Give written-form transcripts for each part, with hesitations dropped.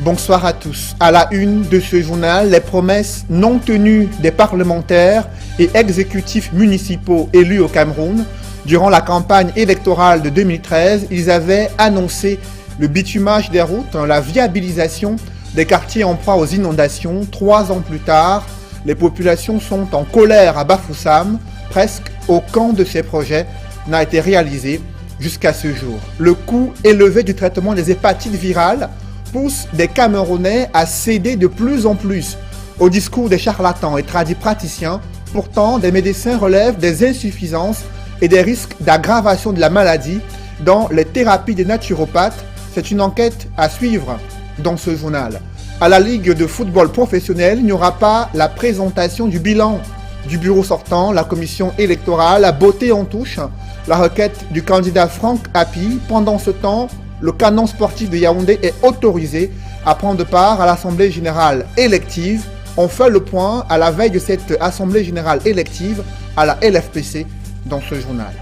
Bonsoir à tous. À la une de ce journal, les promesses non tenues des parlementaires et exécutifs municipaux élus au Cameroun. Durant la campagne électorale de 2013, ils avaient annoncé le bitumage des routes, la viabilisation des quartiers en proie aux inondations. 3 ans plus tard, les populations sont en colère à Bafoussam. Presque aucun de ces projets n'a été réalisé jusqu'à ce jour. Le coût élevé du traitement des hépatites virales pousse des Camerounais à céder de plus en plus au discours des charlatans et tradipraticiens. Pourtant, des médecins relèvent des insuffisances et des risques d'aggravation de la maladie dans les thérapies des naturopathes. C'est une enquête à suivre dans ce journal. À la Ligue de football professionnel, il n'y aura pas la présentation du bilan du bureau sortant, la commission électorale a botté en touche la requête du candidat Franck Hapi. Pendant ce temps, le canon sportif de Yaoundé est autorisé à prendre part à l'Assemblée générale élective. On fait le point à la veille de cette Assemblée générale élective à la LFPC dans ce journal.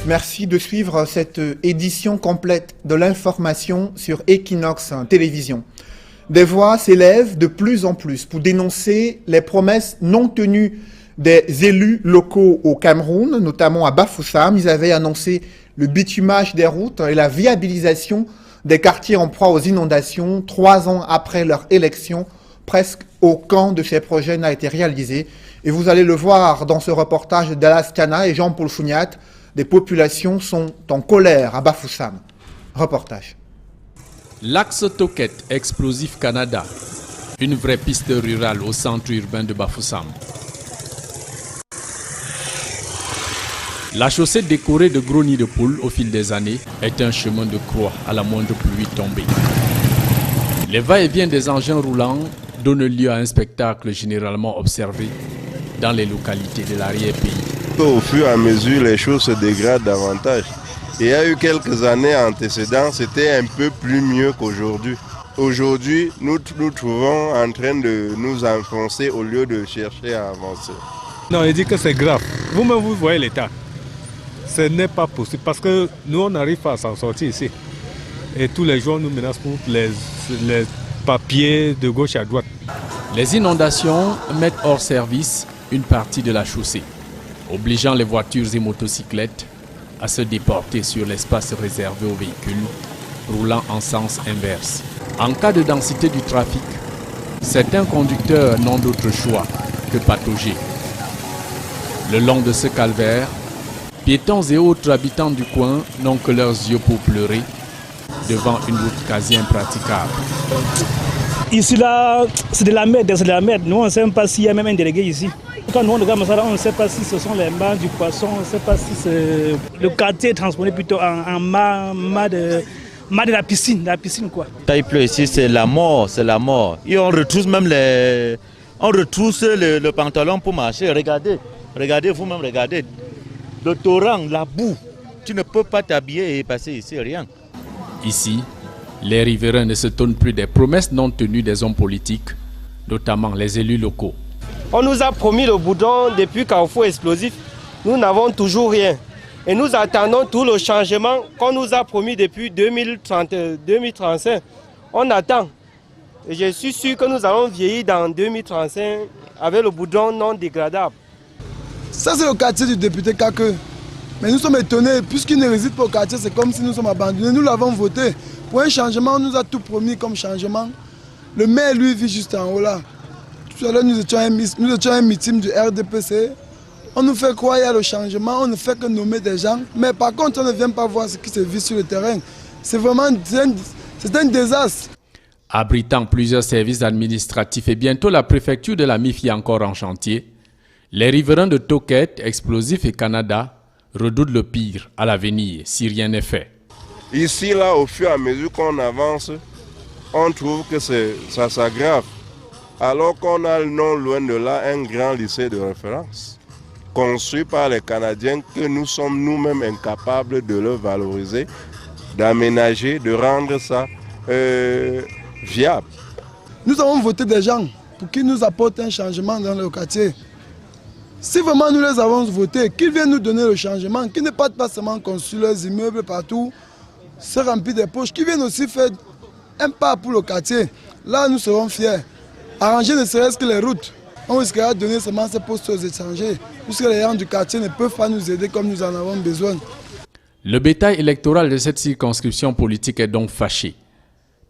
Merci de suivre cette édition complète de l'information sur Equinox Télévision. Des voix s'élèvent de plus en plus pour dénoncer les promesses non tenues des élus locaux au Cameroun, notamment à Bafoussam. Ils avaient annoncé le bitumage des routes et la viabilisation des quartiers en proie aux inondations. 3 ans après leur élection, presque aucun de ces projets n'a été réalisé. Et vous allez le voir dans ce reportage de Dallas Kana et Jean-Paul Founiat. Des populations sont en colère à Bafoussam. Reportage. L'axe Toket Explosif Canada, une vraie piste rurale au centre urbain de Bafoussam. La chaussée décorée de gros nids de poules au fil des années est un chemin de croix à la moindre pluie tombée. Les va-et-vient des engins roulants donnent lieu à un spectacle généralement observé dans les localités de l'arrière-pays. Au fur et à mesure, les choses se dégradent davantage. Il y a eu quelques années antécédentes, c'était un peu plus mieux qu'aujourd'hui. Aujourd'hui, nous trouvons en train de nous enfoncer au lieu de chercher à avancer. Non, il dit que c'est grave. Vous-même, vous voyez l'état. Ce n'est pas possible parce que nous, on n'arrive pas à s'en sortir ici. Et tous les jours, nous menacent pour les papiers de gauche à droite. Les inondations mettent hors service une partie de la chaussée, obligeant les voitures et motocyclettes à se déporter sur l'espace réservé aux véhicules roulant en sens inverse. En cas de densité du trafic, certains conducteurs n'ont d'autre choix que patauger. Le long de ce calvaire, piétons et autres habitants du coin n'ont que leurs yeux pour pleurer devant une route quasi impraticable. Ici là, c'est de la merde, c'est de la merde. Nous on ne sait même pas s'il y a même un délégué ici. Quand nous on regarde ça, on ne sait pas si ce sont les mâts du poisson, on ne sait pas si c'est le quartier transformé plutôt en mât de la piscine quoi. Quand il pleut ici, c'est la mort, c'est la mort. Et on retrousse même le pantalon pour marcher. Regardez vous-même, regardez. Le torrent, la boue, tu ne peux pas t'habiller et passer ici, rien. Ici, les riverains ne se tournent plus des promesses non tenues des hommes politiques, notamment les élus locaux. On nous a promis le boudon depuis Carrefour Explosif. Nous n'avons toujours rien. Et nous attendons tout le changement qu'on nous a promis depuis 2035. On attend. Et je suis sûr que nous allons vieillir dans 2035 avec le boudon non dégradable. Ça, c'est le quartier du député Kake. Mais nous sommes étonnés, puisqu'il ne réside pas au quartier, c'est comme si nous sommes abandonnés. Nous l'avons voté. Pour un changement, on nous a tout promis comme changement. Le maire, lui, vit juste en haut là. Tout à l'heure, nous étions un meeting du RDPC. On nous fait croire qu'il y a le changement, on ne fait que nommer des gens. Mais par contre, on ne vient pas voir ce qui se vit sur le terrain. C'est vraiment un désastre. Abritant plusieurs services administratifs et bientôt la préfecture de la MIFI encore en chantier, les riverains de Toket, Explosif et Canada redoutent le pire à l'avenir si rien n'est fait. Ici, là, au fur et à mesure qu'on avance, on trouve que ça s'aggrave. Alors qu'on a non loin de là un grand lycée de référence, construit par les Canadiens que nous sommes nous-mêmes incapables de le valoriser, d'aménager, de rendre ça viable. Nous avons voté des gens pour qu'ils nous apportent un changement dans le quartier. Si vraiment nous les avons votés, qu'ils viennent nous donner le changement, qu'ils ne partent pas seulement construire leurs immeubles partout, se remplir des poches, qu'ils viennent aussi faire un pas pour le quartier. Là, nous serons fiers. Arranger ne serait-ce que les routes. On risquera de donner seulement ces postes aux étrangers, puisque les gens du quartier ne peuvent pas nous aider comme nous en avons besoin. Le bétail électoral de cette circonscription politique est donc fâché.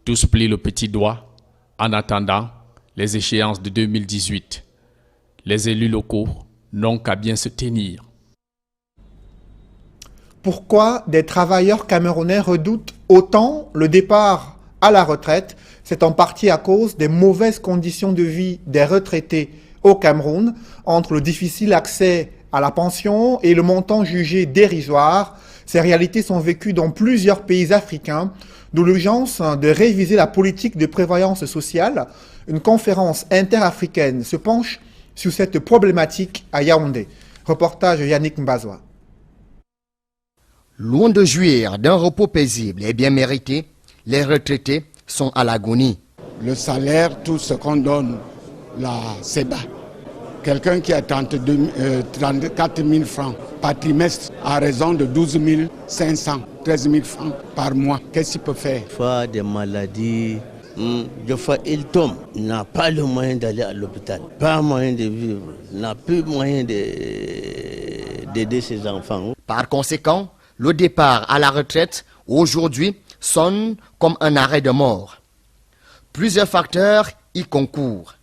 Tous plient le petit doigt en attendant les échéances de 2018. Les élus locaux n'ont qu'à bien se tenir. Pourquoi des travailleurs camerounais redoutent autant le départ à la retraite? C'est en partie à cause des mauvaises conditions de vie des retraités au Cameroun, entre le difficile accès à la pension et le montant jugé dérisoire. Ces réalités sont vécues dans plusieurs pays africains, d'où l'urgence de réviser la politique de prévoyance sociale. Une conférence interafricaine se penche sur cette problématique à Yaoundé. Reportage Yannick Mbazoua. Loin de jouir d'un repos paisible et bien mérité, les retraités sont à l'agonie. Le salaire, tout ce qu'on donne, là, c'est bas. Quelqu'un qui a 34 000 francs par trimestre a raison de 12 500, 13 000 francs par mois. Qu'est-ce qu'il peut faire? Fois des maladies, des fois il tombe, il n'a pas le moyen d'aller à l'hôpital, pas moyen de vivre, n'a plus moyen d'aider ses enfants. Par conséquent, le départ à la retraite aujourd'hui sonne comme un arrêt de mort. Plusieurs facteurs y concourent.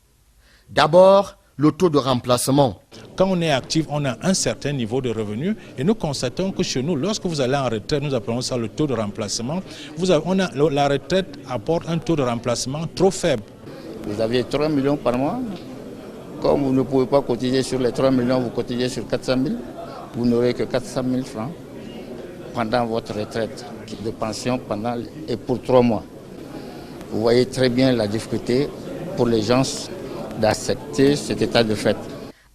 D'abord, le taux de remplacement. Quand on est actif, on a un certain niveau de revenu et nous constatons que chez nous, lorsque vous allez en retraite, nous appelons ça le taux de remplacement. La retraite apporte un taux de remplacement trop faible. Vous avez 3 millions par mois. Comme vous ne pouvez pas cotiser sur les 3 millions, vous cotisez sur 400 000. Vous n'aurez que 400 000 francs pendant votre retraite de pension et pour 3 mois. Vous voyez très bien la difficulté pour les gens d'accepter cet état de fait.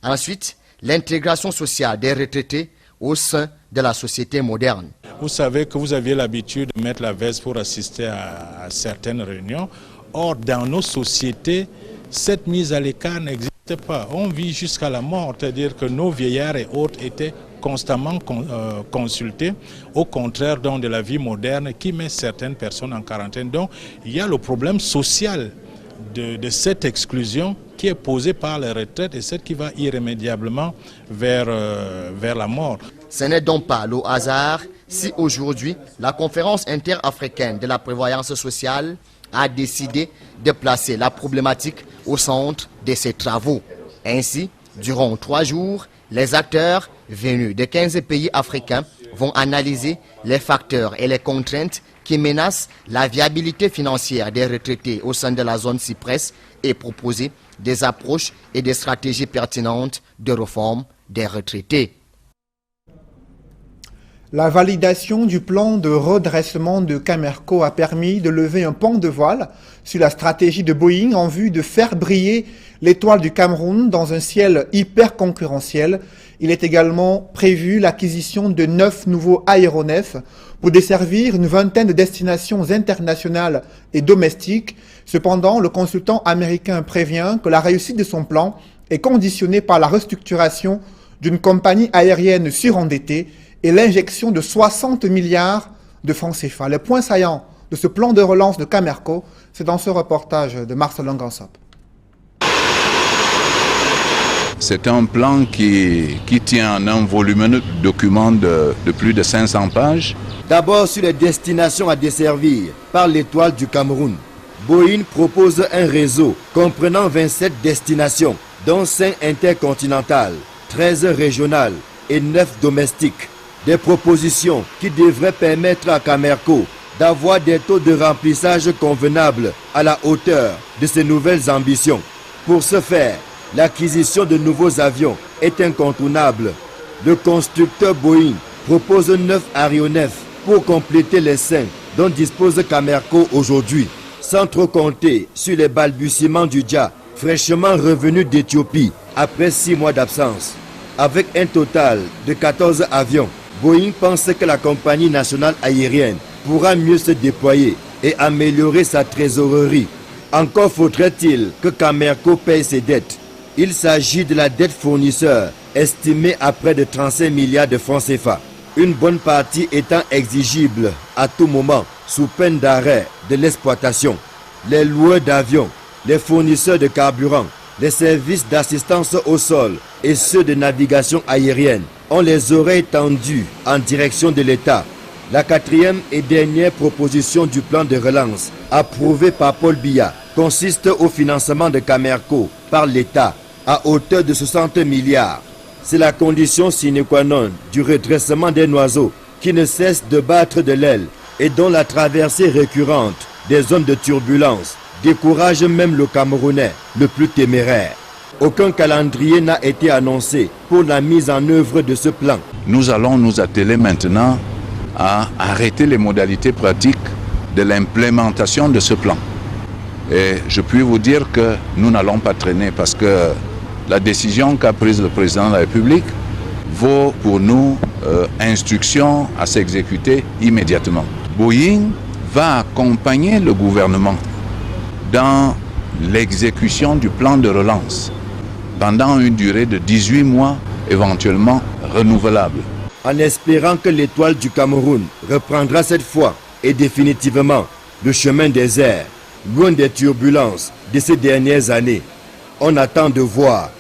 Ensuite, l'intégration sociale des retraités au sein de la société moderne. Vous savez que vous aviez l'habitude de mettre la veste pour assister à certaines réunions. Or, dans nos sociétés, cette mise à l'écart n'existe pas. On vit jusqu'à la mort, c'est-à-dire que nos vieillards et autres étaient constamment consultés, au contraire donc, de la vie moderne qui met certaines personnes en quarantaine. Donc, il y a le problème social de cette exclusion qui est posée par les retraites et celle qui va irrémédiablement vers la mort. Ce n'est donc pas le hasard si aujourd'hui la conférence interafricaine de la prévoyance sociale a décidé de placer la problématique au centre de ses travaux. Ainsi, durant 3 jours, les acteurs venus de 15 pays africains vont analyser les facteurs et les contraintes qui menacent la viabilité financière des retraités au sein de la zone Cyprès et proposer des approches et des stratégies pertinentes de réforme des retraités. La validation du plan de redressement de Camerco a permis de lever un pan de voile sur la stratégie de Boeing en vue de faire briller l'étoile du Cameroun dans un ciel hyper concurrentiel. Il est également prévu l'acquisition de 9 nouveaux aéronefs pour desservir une vingtaine de destinations internationales et domestiques. Cependant, le consultant américain prévient que la réussite de son plan est conditionnée par la restructuration d'une compagnie aérienne surendettée et l'injection de 60 milliards de francs CFA. Les points saillants de ce plan de relance de Camerco, c'est dans ce reportage de Marcel Ngansop. C'est un plan qui tient un volumineux document de plus de 500 pages. D'abord sur les destinations à desservir par l'étoile du Cameroun. Boeing propose un réseau comprenant 27 destinations, dont 5 intercontinentales, 13 régionales et 9 domestiques. Des propositions qui devraient permettre à Camerco d'avoir des taux de remplissage convenables à la hauteur de ses nouvelles ambitions. Pour ce faire, l'acquisition de nouveaux avions est incontournable. Le constructeur Boeing propose 9 aéronefs pour compléter les 5 dont dispose Camerco aujourd'hui, sans trop compter sur les balbutiements du Dja, fraîchement revenu d'Éthiopie après 6 mois d'absence. Avec un total de 14 avions, Boeing pense que la compagnie nationale aérienne pourra mieux se déployer et améliorer sa trésorerie. Encore faudrait-il que Camerco paye ses dettes. Il s'agit de la dette fournisseur, estimée à près de 35 milliards de francs CFA. Une bonne partie étant exigible à tout moment, sous peine d'arrêt de l'exploitation. Les loueurs d'avions, les fournisseurs de carburant, les services d'assistance au sol et ceux de navigation aérienne ont les oreilles tendues en direction de l'État. La quatrième et dernière proposition du plan de relance, approuvée par Paul Biya, consiste au financement de Camerco par l'État à hauteur de 60 milliards. C'est la condition sine qua non du redressement des oiseaux qui ne cessent de battre de l'aile et dont la traversée récurrente des zones de turbulence décourage même le Camerounais le plus téméraire. Aucun calendrier n'a été annoncé pour la mise en œuvre de ce plan. Nous allons nous atteler maintenant à arrêter les modalités pratiques de l'implémentation de ce plan. Et je puis vous dire que nous n'allons pas traîner parce que la décision qu'a prise le président de la République vaut pour nous instruction à s'exécuter immédiatement. Boeing va accompagner le gouvernement dans l'exécution du plan de relance pendant une durée de 18 mois, éventuellement renouvelable. En espérant que l'étoile du Cameroun reprendra cette fois et définitivement le chemin des airs, loin des turbulences de ces dernières années. On attend de voir.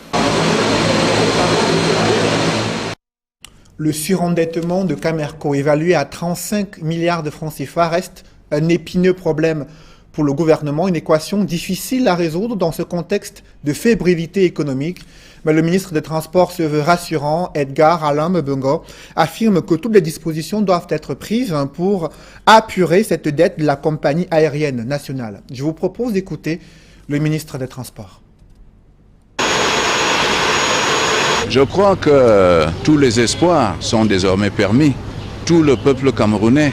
Le surendettement de Camerco, évalué à 35 milliards de francs CFA, reste un épineux problème pour le gouvernement, une équation difficile à résoudre dans ce contexte de fébrilité économique. Mais le ministre des Transports se veut rassurant. Edgar Alain Mbungo affirme que toutes les dispositions doivent être prises pour apurer cette dette de la compagnie aérienne nationale. Je vous propose d'écouter le ministre des Transports. Je crois que tous les espoirs sont désormais permis. Tout le peuple camerounais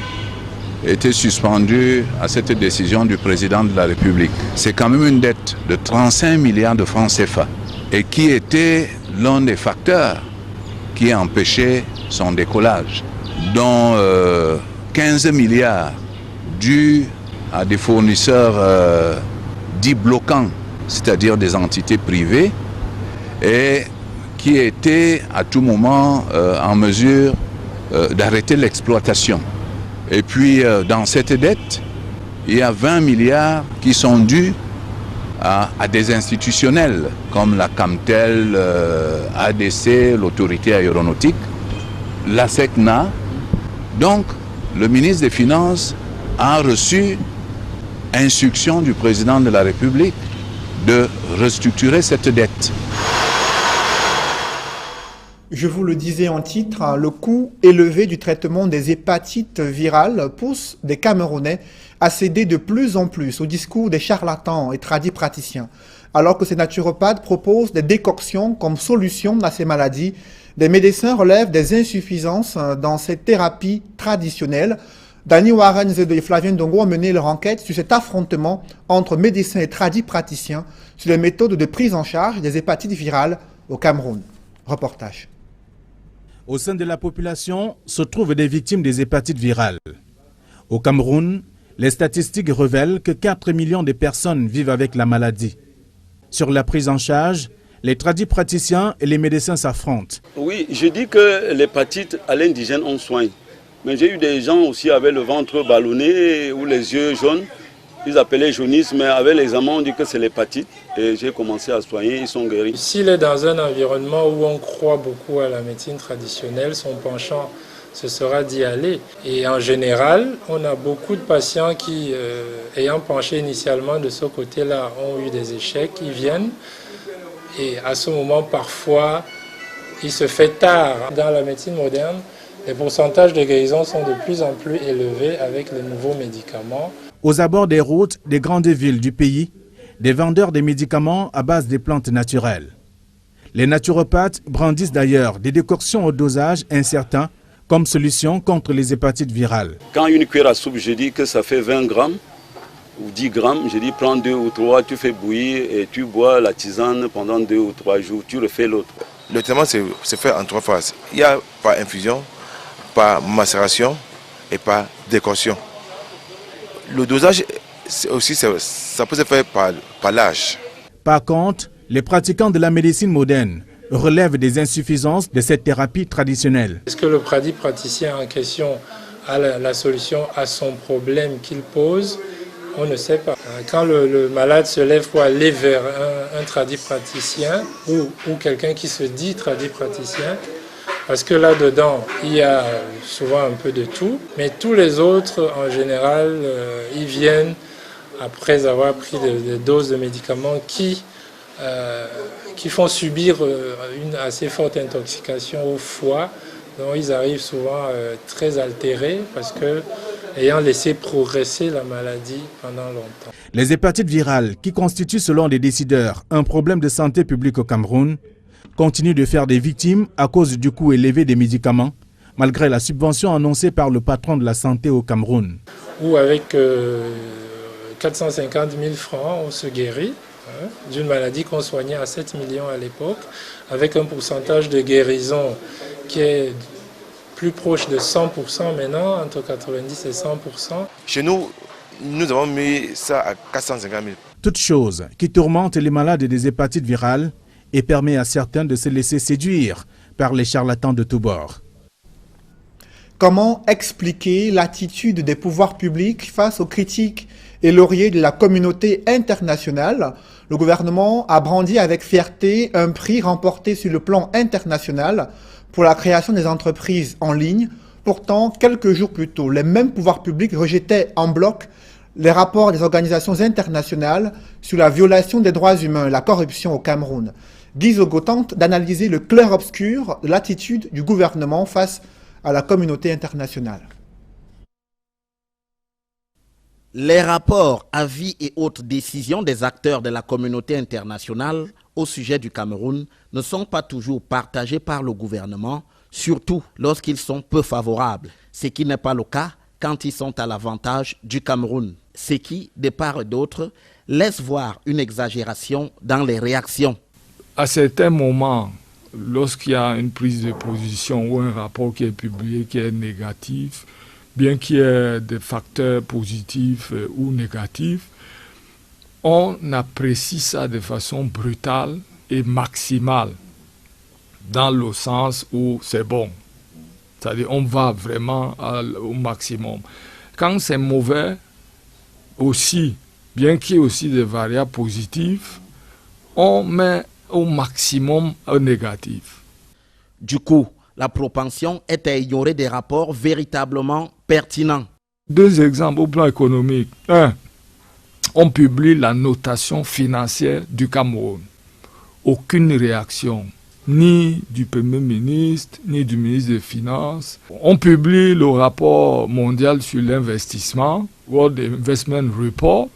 était suspendu à cette décision du président de la République. C'est quand même une dette de 35 milliards de francs CFA et qui était l'un des facteurs qui a empêché son décollage, dont 15 milliards dus à des fournisseurs dits bloquants, c'est-à-dire des entités privées, et qui étaient à tout moment en mesure d'arrêter l'exploitation. Et puis dans cette dette, il y a 20 milliards qui sont dus à des institutionnels comme la Camtel, ADC, l'autorité aéronautique, la SECNA. Donc le ministre des Finances a reçu instruction du président de la République de restructurer cette dette. Je vous le disais en titre, le coût élevé du traitement des hépatites virales pousse des Camerounais à céder de plus en plus au discours des charlatans et tradipraticiens. Alors que ces naturopathes proposent des décoctions comme solution à ces maladies, des médecins relèvent des insuffisances dans ces thérapies traditionnelles. Danny Warren et Flavien Ndongo ont mené leur enquête sur cet affrontement entre médecins et tradipraticiens sur les méthodes de prise en charge des hépatites virales au Cameroun. Reportage. Au sein de la population se trouvent des victimes des hépatites virales. Au Cameroun, les statistiques révèlent que 4 millions de personnes vivent avec la maladie. Sur la prise en charge, les tradipraticiens et les médecins s'affrontent. Oui, je dis que l'hépatite à l'indigène on soigne. Mais j'ai eu des gens aussi avec le ventre ballonné ou les yeux jaunes. Ils appelaient jaunisse, mais avec l'examen, on dit que c'est l'hépatite. Et j'ai commencé à soigner, ils sont guéris. S'il est dans un environnement où on croit beaucoup à la médecine traditionnelle, son penchant, ce sera d'y aller. Et en général, on a beaucoup de patients qui, ayant penché initialement de ce côté-là, ont eu des échecs. Ils viennent et à ce moment, parfois, il se fait tard. Dans la médecine moderne, les pourcentages de guérison sont de plus en plus élevés avec les nouveaux médicaments. Aux abords des routes des grandes villes du pays, des vendeurs de médicaments à base des plantes naturelles. Les naturopathes brandissent d'ailleurs des décoctions au dosage incertain comme solution contre les hépatites virales. Quand une cuillère à soupe, je dis que ça fait 20 grammes ou 10 grammes, je dis prends 2 ou 3, tu fais bouillir et tu bois la tisane pendant 2 ou 3 jours, tu refais l'autre. Le traitement se fait en 3 phases. Il y a par infusion, par macération et par décoction. Le dosage, aussi ça peut se faire par l'âge. Par contre, les pratiquants de la médecine moderne relèvent des insuffisances de cette thérapie traditionnelle. Est-ce que le praticien en question a la solution à son problème qu'il pose? On ne sait pas. Quand le malade se lève pour aller vers un tradipraticien ou quelqu'un qui se dit tradipraticien, parce que là-dedans, il y a souvent un peu de tout, mais tous les autres, en général, ils viennent après avoir pris des doses de médicaments qui font subir une assez forte intoxication au foie. Donc ils arrivent souvent très altérés parce que ayant laissé progresser la maladie pendant longtemps. Les hépatites virales, qui constituent selon les décideurs un problème de santé publique au Cameroun, continuent de faire des victimes à cause du coût élevé des médicaments, malgré la subvention annoncée par le patron de la santé au Cameroun. Ou avec 450 000 francs, on se guérit d'une maladie qu'on soignait à 7 millions à l'époque, avec un pourcentage de guérison qui est plus proche de 100% maintenant, entre 90 et 100%. Chez nous, nous avons mis ça à 450 000. Toute chose qui tourmente les malades des hépatites virales et permet à certains de se laisser séduire par les charlatans de tous bords. Comment expliquer l'attitude des pouvoirs publics face aux critiques et lauriers de la communauté internationale? Le gouvernement a brandi avec fierté un prix remporté sur le plan international pour la création des entreprises en ligne. Pourtant, quelques jours plus tôt, les mêmes pouvoirs publics rejetaient en bloc les rapports des organisations internationales sur la violation des droits humains et la corruption au Cameroun. Guy Zogo tente d'analyser le clair-obscur de l'attitude du gouvernement face à la communauté internationale. Les rapports, avis et autres décisions des acteurs de la communauté internationale au sujet du Cameroun ne sont pas toujours partagés par le gouvernement, surtout lorsqu'ils sont peu favorables, ce qui n'est pas le cas quand ils sont à l'avantage du Cameroun, ce qui, de part et d'autre, laisse voir une exagération dans les réactions. À certains moments, lorsqu'il y a une prise de position ou un rapport qui est publié qui est négatif, bien qu'il y ait des facteurs positifs ou négatifs, on apprécie ça de façon brutale et maximale, dans le sens où c'est bon. C'est-à-dire on va vraiment au maximum. Quand c'est mauvais, aussi, bien qu'il y ait aussi des variables positives, on met au maximum un négatif. Du coup, la propension est à ignorer des rapports véritablement pertinents. Deux exemples au plan économique. Un, on publie la notation financière du Cameroun. Aucune réaction, ni du Premier ministre, ni du ministre des Finances. On publie le rapport mondial sur l'investissement, World Investment Report.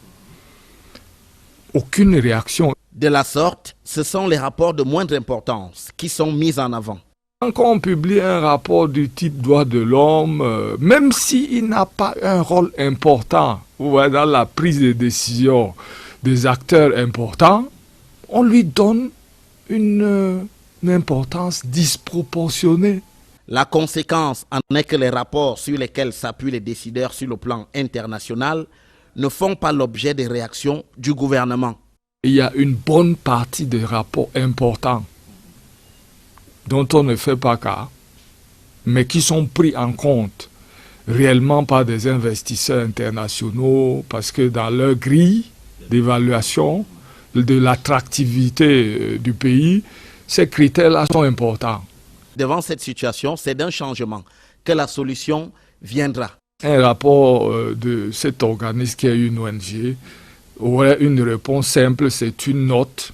Aucune réaction. De la sorte, ce sont les rapports de moindre importance qui sont mis en avant. Quand on publie un rapport du type droits de l'homme, même s'il n'a pas un rôle important dans la prise de décision des acteurs importants, on lui donne une importance disproportionnée. La conséquence en est que les rapports sur lesquels s'appuient les décideurs sur le plan international ne font pas l'objet des réactions du gouvernement. Il y a une bonne partie des rapports importants dont on ne fait pas cas, mais qui sont pris en compte réellement par des investisseurs internationaux, parce que dans leur grille d'évaluation de l'attractivité du pays, ces critères-là sont importants. Devant cette situation, c'est d'un changement que la solution viendra. Un rapport de cet organisme qui est une ONG aurait une réponse simple, c'est une note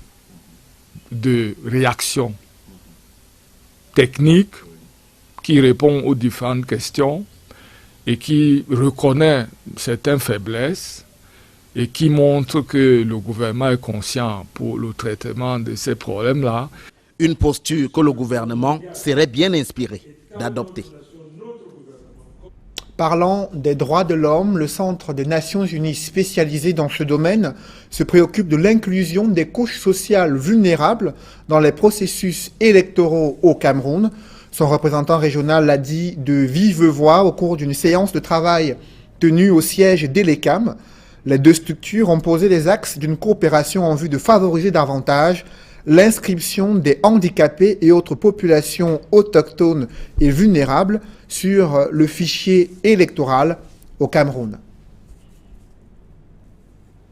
de réaction technique qui répond aux différentes questions et qui reconnaît certaines faiblesses et qui montre que le gouvernement est conscient pour le traitement de ces problèmes-là. Une posture que le gouvernement serait bien inspiré d'adopter. Parlant des droits de l'homme, le Centre des Nations Unies spécialisé dans ce domaine se préoccupe de l'inclusion des couches sociales vulnérables dans les processus électoraux au Cameroun. Son représentant régional l'a dit de vive voix au cours d'une séance de travail tenue au siège d'Elekam. Les deux structures ont posé les axes d'une coopération en vue de favoriser davantage l'inscription des handicapés et autres populations autochtones et vulnérables sur le fichier électoral au Cameroun.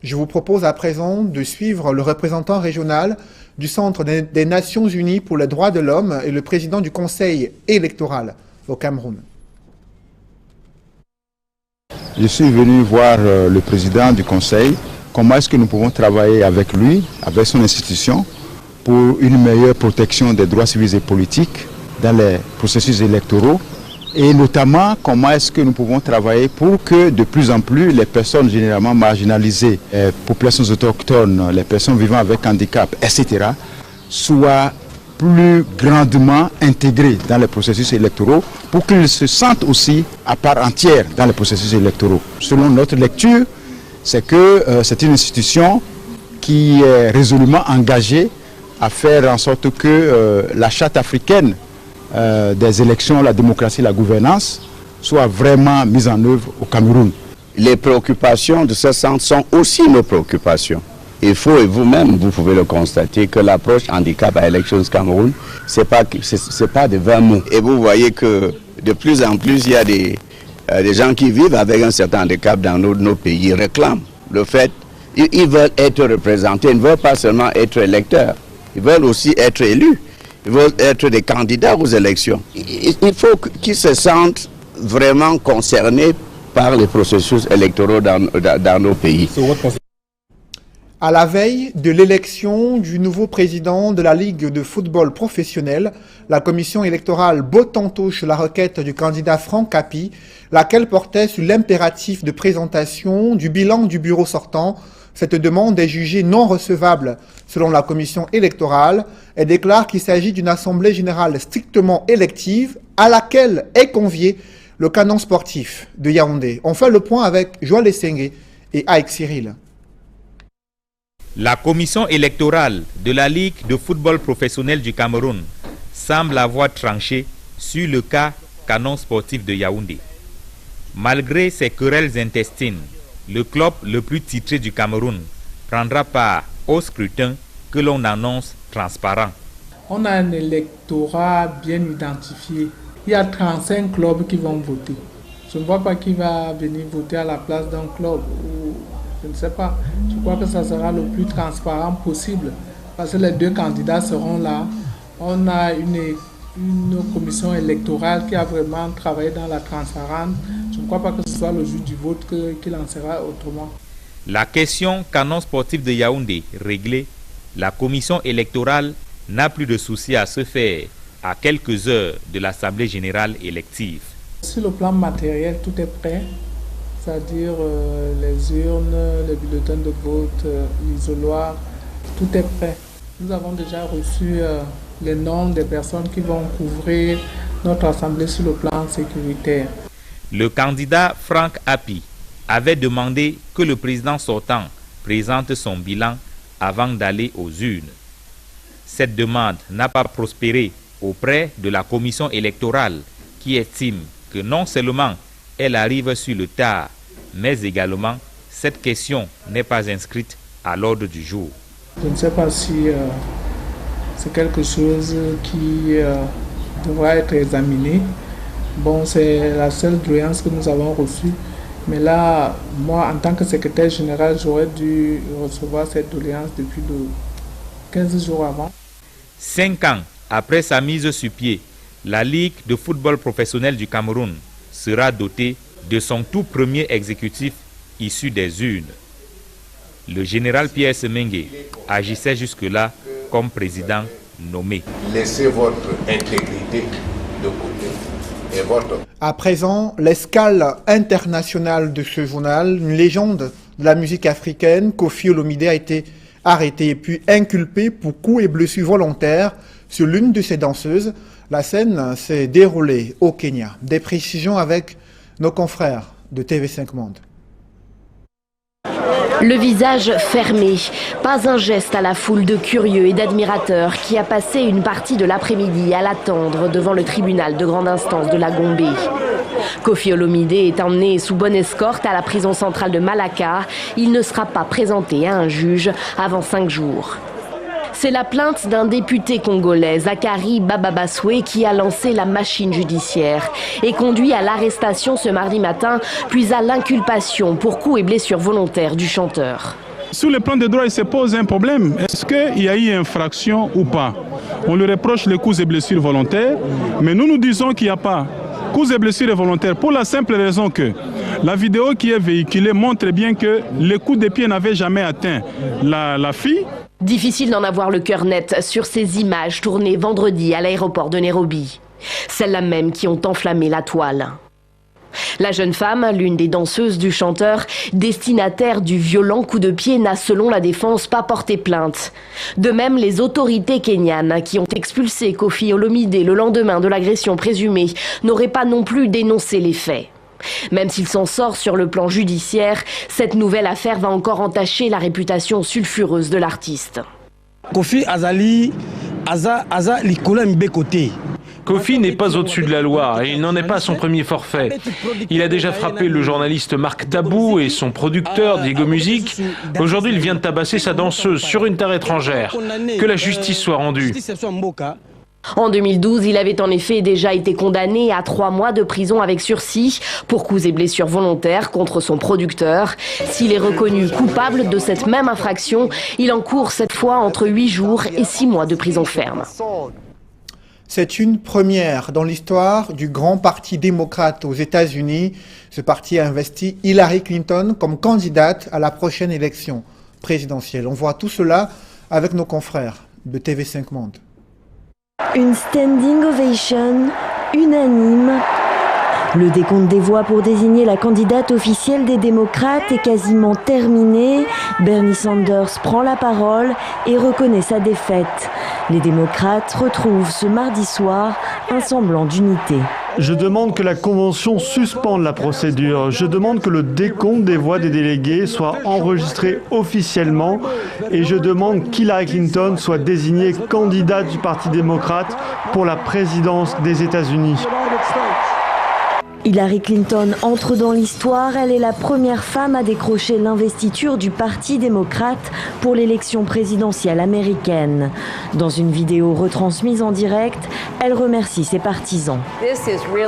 Je vous propose à présent de suivre le représentant régional du Centre des Nations Unies pour les droits de l'homme et le président du Conseil électoral au Cameroun. Je suis venu voir le président du Conseil, comment est-ce que nous pouvons travailler avec lui, avec son institution, pour une meilleure protection des droits civils et politiques dans les processus électoraux, et notamment comment est-ce que nous pouvons travailler pour que de plus en plus les personnes généralement marginalisées, les populations autochtones, les personnes vivant avec handicap, etc., soient plus grandement intégrés dans les processus électoraux pour qu'ils se sentent aussi à part entière dans les processus électoraux. Selon notre lecture, c'est que c'est une institution qui est résolument engagée à faire en sorte que la charte africaine des élections, la démocratie et la gouvernance soit vraiment mise en œuvre au Cameroun. Les préoccupations de ce centre sont aussi nos préoccupations. Il faut, et vous-même, vous pouvez le constater, que l'approche handicap à Elections Cameroun, c'est pas de 20 mots. Et vous voyez que de plus en plus, il y a des gens qui vivent avec un certain handicap dans nos pays, réclament le fait, ils veulent être représentés, ils ne veulent pas seulement être électeurs, ils veulent aussi être élus, ils veulent être des candidats aux élections. Il faut qu'ils se sentent vraiment concernés par les processus électoraux dans nos pays. À la veille de l'élection du nouveau président de la Ligue de football professionnel, la commission électorale botte en touche la requête du candidat Franck Api, laquelle portait sur l'impératif de présentation du bilan du bureau sortant. Cette demande est jugée non recevable selon la commission électorale et déclare qu'il s'agit d'une assemblée générale strictement élective à laquelle est convié le canon sportif de Yaoundé. On fait le point avec Joël Essengue et Aïk Cyril. La commission électorale de la Ligue de football professionnel du Cameroun semble avoir tranché sur le cas canon sportif de Yaoundé. Malgré ses querelles intestines, le club le plus titré du Cameroun prendra part au scrutin que l'on annonce transparent. On a un électorat bien identifié. Il y a 35 clubs qui vont voter. Je ne vois pas qui va venir voter à la place d'un club. Je ne sais pas. Je crois que ça sera le plus transparent possible parce que les deux candidats seront là. On a une commission électorale qui a vraiment travaillé dans la transparence. Je ne crois pas que ce soit le jour du vote qu'il en sera autrement. La question canon sportif de Yaoundé réglée, la commission électorale n'a plus de souci à se faire à quelques heures de l'Assemblée générale élective. Sur le plan matériel, tout est prêt. C'est-à-dire les urnes, les bulletins de vote, l'isoloir, tout est prêt. Nous avons déjà reçu les noms des personnes qui vont couvrir notre assemblée sur le plan sécuritaire. Le candidat Franck Api avait demandé que le président sortant présente son bilan avant d'aller aux urnes. Cette demande n'a pas prospéré auprès de la commission électorale qui estime que non seulement elle arrive sur le tard, mais également cette question n'est pas inscrite à l'ordre du jour. Je ne sais pas si c'est quelque chose qui devra être examiné. Bon, c'est la seule doléance que nous avons reçue. Mais là, moi, en tant que secrétaire général, j'aurais dû recevoir cette doléance depuis 15 jours avant. 5 ans après sa mise sur pied, la Ligue de football professionnel du Cameroun sera dotée de son tout premier exécutif issu des urnes. Le général Pierre Semengue agissait jusque-là comme président nommé. Laissez votre intégrité de côté et votre... À présent, l'escale internationale de ce journal, une légende de la musique africaine, Koffi Olomide a été arrêté et puis inculpé pour coups et blessures volontaires sur l'une de ses danseuses. La scène s'est déroulée au Kenya. Des précisions avec nos confrères de TV5 Monde. Le visage fermé, pas un geste à la foule de curieux et d'admirateurs qui a passé une partie de l'après-midi à l'attendre devant le tribunal de grande instance de la Gombe. Koffi Olomide est emmené sous bonne escorte à la prison centrale de Malaka. Il ne sera pas présenté à un juge avant 5 jours. C'est la plainte d'un député congolais, Zakari Bababaswe, qui a lancé la machine judiciaire et conduit à l'arrestation ce mardi matin, puis à l'inculpation pour coups et blessures volontaires du chanteur. Sur le plan des droits, il se pose un problème. Est-ce qu'il y a eu infraction ou pas? On lui reproche les coups et blessures volontaires, mais nous disons qu'il n'y a pas coups et blessures volontaires pour la simple raison que la vidéo qui est véhiculée montre bien que les coups de pied n'avaient jamais atteint la fille. Difficile d'en avoir le cœur net sur ces images tournées vendredi à l'aéroport de Nairobi. Celles-là même qui ont enflammé la toile. La jeune femme, l'une des danseuses du chanteur, destinataire du violent coup de pied, n'a selon la défense pas porté plainte. De même, les autorités kenyanes qui ont expulsé Koffi Olomide le lendemain de l'agression présumée n'auraient pas non plus dénoncé les faits. Même s'il s'en sort sur le plan judiciaire, cette nouvelle affaire va encore entacher la réputation sulfureuse de l'artiste. Koffi Azali, Aza Likola Mbekote. Koffi n'est pas au-dessus de la loi et il n'en est pas à son premier forfait. Il a déjà frappé le journaliste Marc Tabou et son producteur Diego Music. Aujourd'hui, il vient de tabasser sa danseuse sur une terre étrangère. Que la justice soit rendue. En 2012, il avait en effet déjà été condamné à 3 mois de prison avec sursis pour coups et blessures volontaires contre son producteur. S'il est reconnu coupable de cette même infraction, il encourt cette fois entre 8 jours et 6 mois de prison ferme. C'est une première dans l'histoire du grand parti démocrate aux États-Unis. Ce parti a investi Hillary Clinton comme candidate à la prochaine élection présidentielle. On voit tout cela avec nos confrères de TV5 Monde. Une standing ovation unanime. Le décompte des voix pour désigner la candidate officielle des démocrates est quasiment terminé. Bernie Sanders prend la parole et reconnaît sa défaite. Les démocrates retrouvent ce mardi soir un semblant d'unité. Je demande que la Convention suspende la procédure. Je demande que le décompte des voix des délégués soit enregistré officiellement et je demande qu'Hillary Clinton soit désignée candidate du Parti démocrate pour la présidence des États-Unis. Hillary Clinton entre dans l'histoire. Elle est la première femme à décrocher l'investiture du Parti démocrate pour l'élection présidentielle américaine. Dans une vidéo retransmise en direct, elle remercie ses partisans.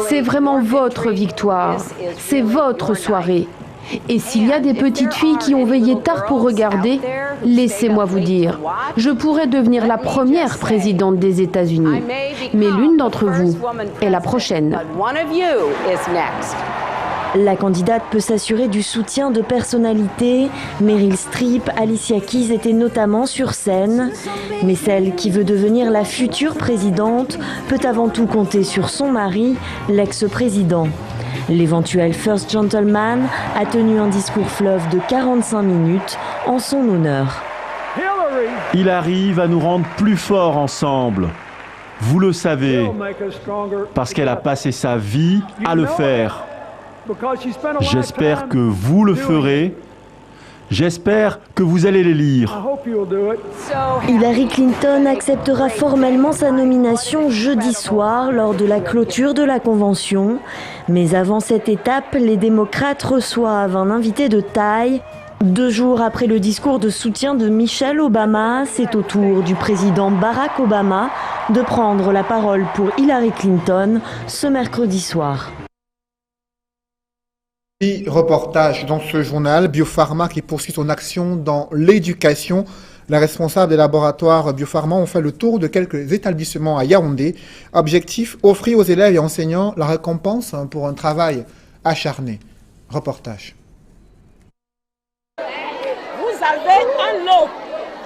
C'est vraiment votre victoire. C'est votre soirée. Et s'il y a des petites filles qui ont veillé tard pour regarder, laissez-moi vous dire, je pourrais devenir la première présidente des États-Unis. Mais l'une d'entre vous est la prochaine. La candidate peut s'assurer du soutien de personnalités. Meryl Streep, Alicia Keys étaient notamment sur scène. Mais celle qui veut devenir la future présidente peut avant tout compter sur son mari, l'ex-président. L'éventuel First Gentleman a tenu un discours fleuve de 45 minutes en son honneur. Hillary va nous rendre plus forts ensemble. Vous le savez, parce qu'elle a passé sa vie à le faire. J'espère que vous le ferez. J'espère que vous allez les lire. Hillary Clinton acceptera formellement sa nomination jeudi soir lors de la clôture de la convention. Mais avant cette étape, les démocrates reçoivent un invité de taille. 2 jours après le discours de soutien de Michelle Obama, c'est au tour du président Barack Obama de prendre la parole pour Hillary Clinton ce mercredi soir. Reportage dans ce journal, Biopharma qui poursuit son action dans l'éducation. Les responsables des laboratoires Biopharma ont fait le tour de quelques établissements à Yaoundé. Objectif, offrir aux élèves et enseignants la récompense pour un travail acharné. Reportage. Vous avez un lot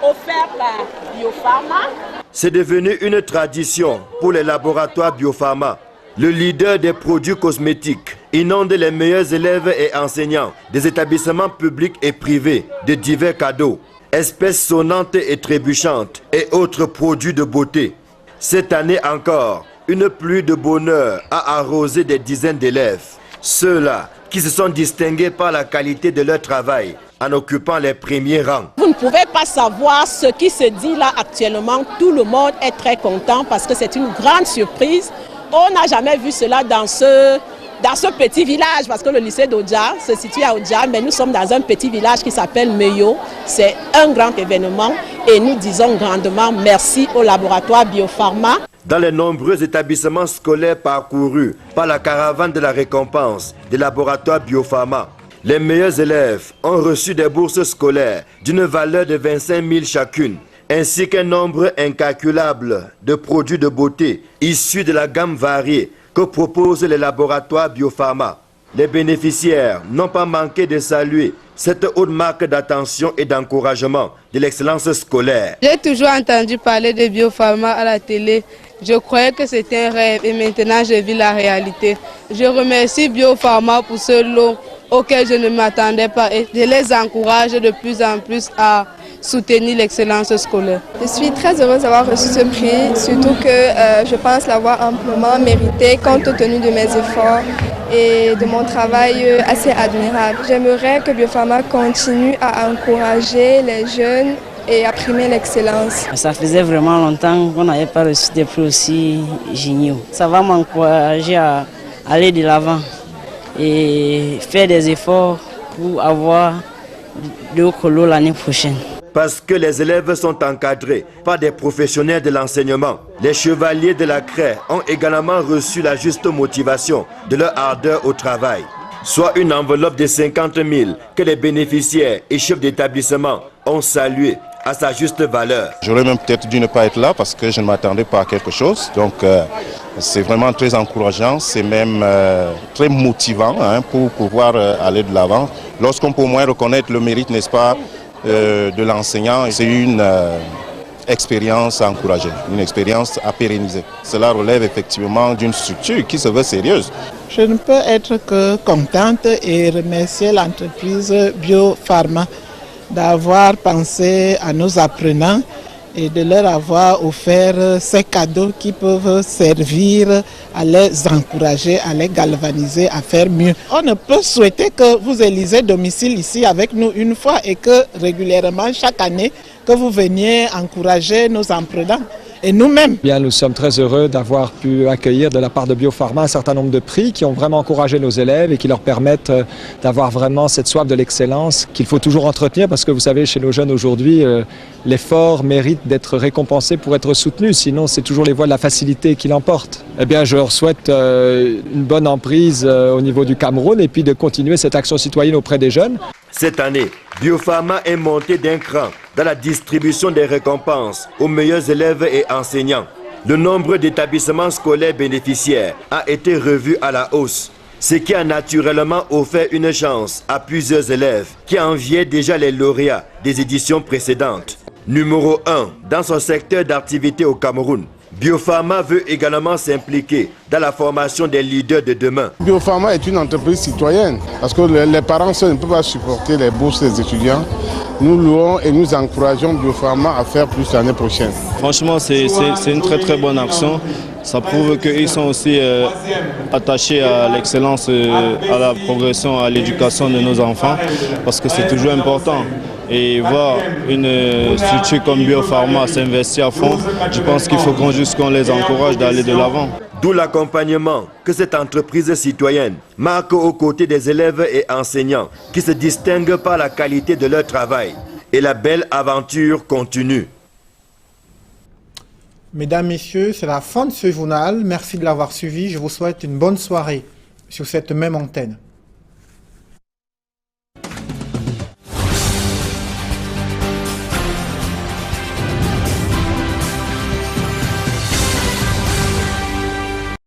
offert par Biopharma. C'est devenu une tradition pour les laboratoires Biopharma. Le leader des produits cosmétiques inonde les meilleurs élèves et enseignants des établissements publics et privés de divers cadeaux, espèces sonnantes et trébuchantes et autres produits de beauté. Cette année encore, une pluie de bonheur a arrosé des dizaines d'élèves. Ceux-là qui se sont distingués par la qualité de leur travail en occupant les premiers rangs. Vous ne pouvez pas savoir ce qui se dit là actuellement. Tout le monde est très content parce que c'est une grande surprise. On n'a jamais vu cela dans ce dans ce petit village, parce que le lycée d'Odja se situe à Odja, mais nous sommes dans un petit village qui s'appelle Meyo. C'est un grand événement et nous disons grandement merci au laboratoire Biopharma. Dans les nombreux établissements scolaires parcourus par la caravane de la récompense des laboratoires Biopharma, les meilleurs élèves ont reçu des bourses scolaires d'une valeur de 25 000 chacune, ainsi qu'un nombre incalculable de produits de beauté issus de la gamme variée que proposent les laboratoires Biopharma. Les bénéficiaires n'ont pas manqué de saluer cette haute marque d'attention et d'encouragement de l'excellence scolaire. J'ai toujours entendu parler de Biopharma à la télé. Je croyais que c'était un rêve et maintenant je vis la réalité. Je remercie Biopharma pour ce lot auquel je ne m'attendais pas et je les encourage de plus en plus à soutenir l'excellence scolaire. Je suis très heureuse d'avoir reçu ce prix, surtout que je pense l'avoir amplement mérité compte tenu de mes efforts et de mon travail assez admirable. J'aimerais que Biopharma continue à encourager les jeunes et à primer l'excellence. Ça faisait vraiment longtemps qu'on n'avait pas reçu des prix aussi géniaux. Ça va m'encourager à aller de l'avant et faire des efforts pour avoir d'autres lots l'année prochaine. Parce que les élèves sont encadrés par des professionnels de l'enseignement, les chevaliers de la craie ont également reçu la juste motivation de leur ardeur au travail, soit une enveloppe de 50 000 que les bénéficiaires et chefs d'établissement ont salué à sa juste valeur. J'aurais même peut-être dû ne pas être là parce que je ne m'attendais pas à quelque chose. Donc c'est vraiment très encourageant, c'est même très motivant pour pouvoir aller de l'avant. Lorsqu'on peut au moins reconnaître le mérite, n'est-ce pas, de l'enseignant, c'est une expérience à encourager, une expérience à pérenniser. Cela relève effectivement d'une structure qui se veut sérieuse. Je ne peux être que contente et remercier l'entreprise Biopharma d'avoir pensé à nos apprenants et de leur avoir offert ces cadeaux qui peuvent servir à les encourager, à les galvaniser, à faire mieux. On ne peut souhaiter que vous élisiez domicile ici avec nous une fois et que régulièrement, chaque année, que vous veniez encourager nos apprenants. Et nous-mêmes. Bien, nous sommes très heureux d'avoir pu accueillir de la part de Biopharma un certain nombre de prix qui ont vraiment encouragé nos élèves et qui leur permettent d'avoir vraiment cette soif de l'excellence qu'il faut toujours entretenir parce que vous savez, chez nos jeunes aujourd'hui, l'effort mérite d'être récompensé pour être soutenu, sinon c'est toujours les voies de la facilité qui l'emportent. Eh bien, je leur souhaite une bonne emprise au niveau du Cameroun et puis de continuer cette action citoyenne auprès des jeunes. Cette année, Biopharma est monté d'un cran dans la distribution des récompenses aux meilleurs élèves et enseignants. Le nombre d'établissements scolaires bénéficiaires a été revu à la hausse, ce qui a naturellement offert une chance à plusieurs élèves qui enviaient déjà les lauréats des éditions précédentes. Numéro 1 dans son secteur d'activité au Cameroun, Biopharma veut également s'impliquer dans la formation des leaders de demain. Biopharma est une entreprise citoyenne parce que les parents seuls ne peuvent pas supporter les bourses des étudiants. Nous louons et nous encourageons Biopharma à faire plus l'année prochaine. Franchement, c'est une très bonne action. Ça prouve qu'ils sont aussi attachés à l'excellence, à la progression, à l'éducation de nos enfants, parce que c'est toujours important. Et voir une structure comme Biopharma s'investir à fond, je pense qu'il faut qu'on les encourage d'aller de l'avant. D'où l'accompagnement que cette entreprise citoyenne marque aux côtés des élèves et enseignants qui se distinguent par la qualité de leur travail. Et la belle aventure continue. Mesdames, Messieurs, c'est la fin de ce journal. Merci de l'avoir suivi. Je vous souhaite une bonne soirée sur cette même antenne.